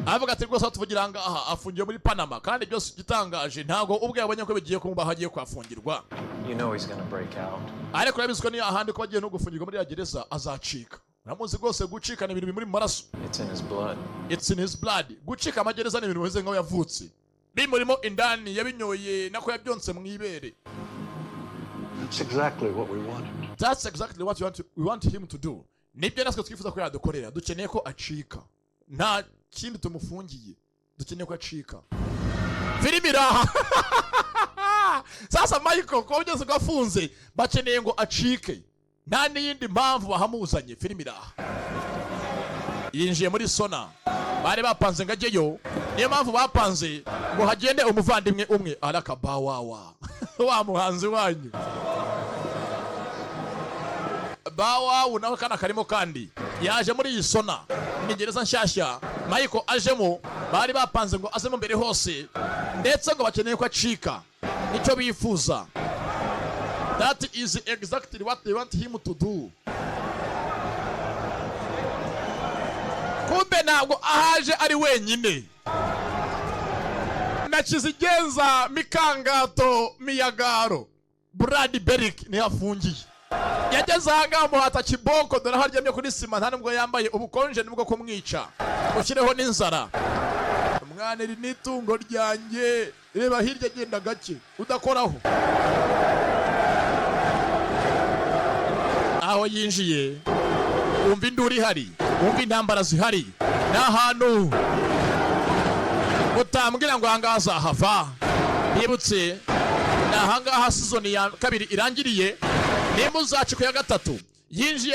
avuga ati rwose tuvugira ngaha afungiye muri Panama kandi byose gitangaje ntago ubwe yabonye ko bigiye kumubaho agiye kwafungirwa. You know he's going to break out. Ariko yabizwe ni ahandi ko bagiye no gufungirwa muri ya gereza azacika. Namuzi rwose gucika ni ibintu bimuri maraso. It's in his blood. It's in his blood. Gucika amagereza ni ibintu bimeze nkaho yavutse. Bimurimo indani yabinyoye nako yabyonse mu ibere. That's exactly what we wanted. That's exactly what we want him to do. Nibyo natwe twifuza ko yadukorera. Dukeneye ko acika. Nta kindi tumufungiye. Dukeneye ko acika. Filimira. Sasa Michael ko ugeze gafunze bakeneye ngo acike. Nta n'iyindi mpamvu bahamuzanye. Filimira. Yinjiye muri sona. Bari bapanze ngajeyo. Niyo mpamvu bapanze ngo hagende umuvandimwe umwe arakabawawa. Wa muhanzi wanyu. Bawa unaho kana karimo kandi yaje muri iyi sona ni gereza nshyashya Michael ajemo bari bapanze ngo azemo mbere hose ndetse ngo bakeneye ko acika nicyo bifuza. That is exactly what they want him to do. Kumbe ntabwo ahaje ari wenyine. Nakizigenza Mikangato Miyagaro Brad Berick ni afungiye. Yageze aha muhata kiboko dore haryamye kuri sima nta nubwo yambaye ubukonje nibwo kumwica. Ushyireho n'inzara. Umwana iri nitungo ryanjye reba hirya genda gake udakoraho. Aho yinjiye umva induru ihari umva intambara zihari n'ahantu utambwira ngo ahangaha azahava. Nibutse n'ahangaha season ya kabiri irangiriye nimuzacu ku ya gatatu yinjiye